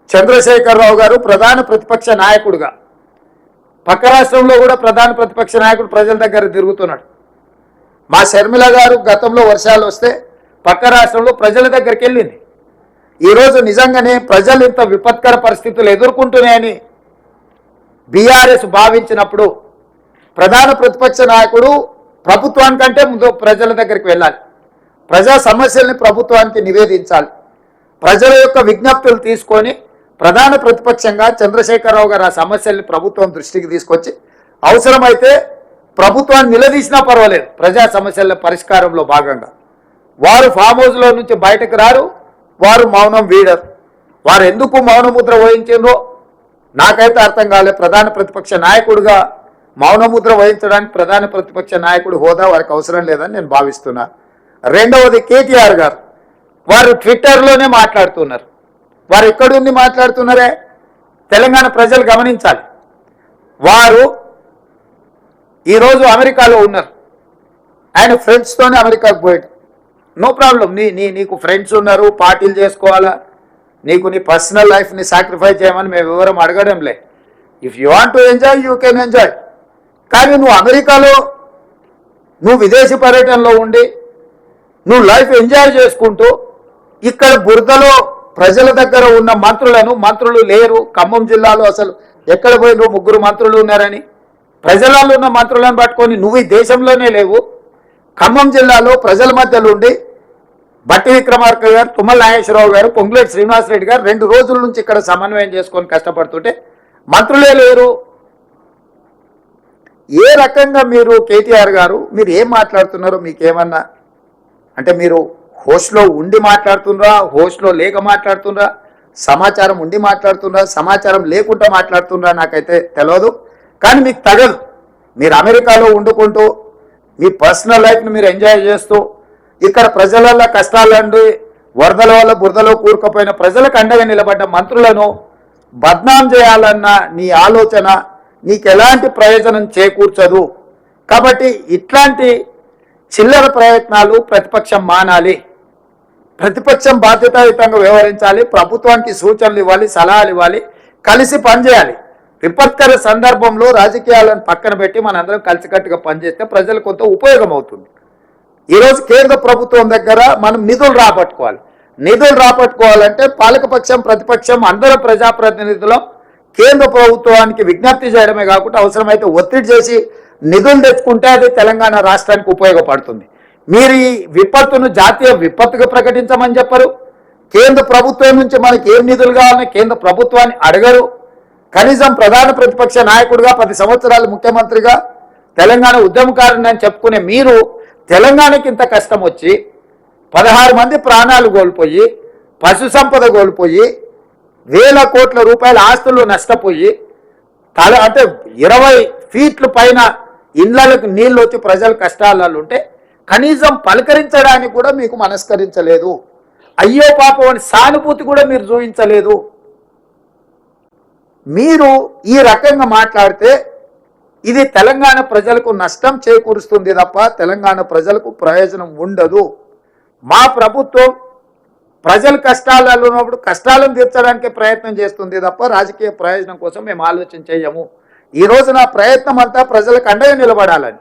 చంద్రశేఖరరావు గారు ప్రధాన ప్రతిపక్ష నాయకుడుగా, పక్క రాష్ట్రంలో కూడా ప్రధాన ప్రతిపక్ష నాయకుడు ప్రజల దగ్గర తిరుగుతున్నాడు. మా షర్మిల గారు గతంలో వర్షాలు వస్తే పక్క రాష్ట్రంలో ప్రజల దగ్గరికి వెళ్ళింది. ఈరోజు నిజంగానే ప్రజలు ఇంత విపత్కర పరిస్థితులు ఎదుర్కొంటున్నాయని బీఆర్ఎస్ భావించినప్పుడు ప్రధాన ప్రతిపక్ష నాయకుడు ప్రభుత్వానికంటే ముందు ప్రజల దగ్గరికి వెళ్ళాలి, ప్రజా సమస్యల్ని ప్రభుత్వానికి నివేదించాలి, ప్రజల యొక్క విజ్ఞప్తులు తీసుకొని ప్రధాన ప్రతిపక్షంగా చంద్రశేఖరరావు గారు ఆ సమస్యల్ని ప్రభుత్వం దృష్టికి తీసుకొచ్చి అవసరమైతే ప్రభుత్వాన్ని నిలదీసినా పర్వాలేదు. ప్రజా సమస్యల పరిష్కారంలో భాగంగా వారు ఫామ్ హౌస్లో నుంచి బయటకు రారు, వారు మౌనం వీడరు. వారు ఎందుకు మౌనముద్ర వహించిందో నాకైతే అర్థం కాలేదు. ప్రధాన ప్రతిపక్ష నాయకుడిగా మౌనముద్ర వహించడానికి ప్రధాన ప్రతిపక్ష నాయకుడు హోదా వారికి అవసరం లేదని నేను భావిస్తున్నా. రెండవది కేటీఆర్ గారు, వారు ట్విట్టర్లోనే మాట్లాడుతున్నారు. వారు ఎక్కడుండి మాట్లాడుతున్నారే తెలంగాణ ప్రజలు గమనించాలి. వారు ఈరోజు అమెరికాలో ఉన్నారు, ఆయన ఫ్రెండ్స్తోనే అమెరికాకు పోయాడు. నో ప్రాబ్లం, నీకు ఫ్రెండ్స్ ఉన్నారు, పార్టీలు చేసుకోవాలా, నీకు నీ పర్సనల్ లైఫ్ని సాక్రిఫైస్ చేయమని మేము వివరం అడగడంలే. If you want to enjoy you can enjoy. కానీ నువ్వు అమెరికాలో నువ్వు విదేశీ పర్యటనలో ఉండి నువ్వు లైఫ్ ఎంజాయ్ చేసుకుంటూ ఇక్కడ బురదలో ప్రజల దగ్గర ఉన్న మంత్రులు లేరు. ఖమ్మం జిల్లాలో అసలు ఎక్కడ పోయిన 3 మంత్రులు ఉన్నారని ప్రజలలో ఉన్న మంత్రులను పట్టుకొని నువ్వు ఈ దేశంలోనే లేవు. ఖమ్మం జిల్లాలో ప్రజల మధ్యలో ఉండి బట్టి విక్రమార్క గారు, తుమ్మల నాగేశ్వరరావు గారు, పొంగులేటి శ్రీనివాసరెడ్డి గారు 2 రోజుల నుంచి ఇక్కడ సమన్వయం చేసుకొని కష్టపడుతుంటే మంత్రులే లేరు. ఏ రకంగా మీరు కేటీఆర్ గారు మీరు ఏం మాట్లాడుతున్నారో మీకేమన్నా అంటే మీరు హోస్ట్లో ఉండి మాట్లాడుతున్నారా, హోస్ట్లో లేక మాట్లాడుతున్నారా, సమాచారం ఉండి మాట్లాడుతున్నారా, సమాచారం లేకుండా మాట్లాడుతున్నారా నాకైతే తెలియదు. కానీ మీకు తగదు. మీరు అమెరికాలో వండుకుంటూ మీ పర్సనల్ లైఫ్ని మీరు ఎంజాయ్ చేస్తూ ఇక్కడ ప్రజల కష్టాలండి వరదల వల్ల బురదలో కూరుకుపోయిన ప్రజలకు అండగా నిలబడ్డ మంత్రులను బద్నాం చేయాలన్న నీ ఆలోచన నీకు ఎలాంటి ప్రయోజనం చేకూర్చదు. కాబట్టి ఇట్లాంటి చిల్లర ప్రయత్నాలు ప్రతిపక్షం మానాలి. ప్రతిపక్షం బాధ్యతాయుతంగా వ్యవహరించాలి, ప్రభుత్వానికి సూచనలు ఇవ్వాలి, సలహాలు ఇవ్వాలి, కలిసి పనిచేయాలి. విపత్కర సందర్భంలో రాజకీయాలను పక్కన పెట్టి మనందరం కలిసికట్టుగా పనిచేస్తే ప్రజలకు కొంత ఉపయోగం అవుతుంది. ఈరోజు కేంద్ర ప్రభుత్వం దగ్గర మనం నిధులు రాబట్టుకోవాలంటే పాలకపక్షం ప్రతిపక్షం అందరూ ప్రజాప్రతినిధులం కేంద్ర ప్రభుత్వానికి విజ్ఞప్తి చేయడమే కాకుండా అవసరమైతే ఒత్తిడి చేసి నిధులు తెచ్చుకుంటే అది తెలంగాణ రాష్ట్రానికి ఉపయోగపడుతుంది. మీరు ఈ విపత్తును జాతీయ విపత్తుగా ప్రకటించమని చెప్పరు. కేంద్ర ప్రభుత్వం నుంచి మనకి ఏం నిధులు కావాలని కేంద్ర ప్రభుత్వాన్ని అడగరు. కనీసం ప్రధాన ప్రతిపక్ష నాయకుడిగా 10 సంవత్సరాలు ముఖ్యమంత్రిగా తెలంగాణ ఉద్యమకారుని అని చెప్పుకునే మీరు తెలంగాణకి ఇంత కష్టం వచ్చి 16 మంది ప్రాణాలు కోల్పోయి, పశు సంపద కోల్పోయి, వేల కోట్ల రూపాయల ఆస్తులు నష్టపోయి అంటే 20 ఫీట్ల పైన ఇళ్లకు నీళ్ళు వచ్చి ప్రజలు కష్టాలలో ఉంటే కనీసం పలకరించడానికి కూడా మీకు మనస్కరించలేదు. అయ్యో పాపం అని సానుభూతి కూడా మీరు చూపించలేదు. మీరు ఈ రకంగా మాట్లాడితే ఇది తెలంగాణ ప్రజలకు నష్టం చేకూరుస్తుంది తప్ప తెలంగాణ ప్రజలకు ప్రయోజనం ఉండదు. మా ప్రభుత్వం ప్రజల కష్టాలలో ఉన్నప్పుడు కష్టాలను తీర్చడానికి ప్రయత్నం చేస్తుంది తప్ప రాజకీయ ప్రయోజనం కోసం మేము ఆలోచన చేయము. ఈరోజు నా ప్రయత్నం అంతా ప్రజలకు అండగా నిలబడాలని.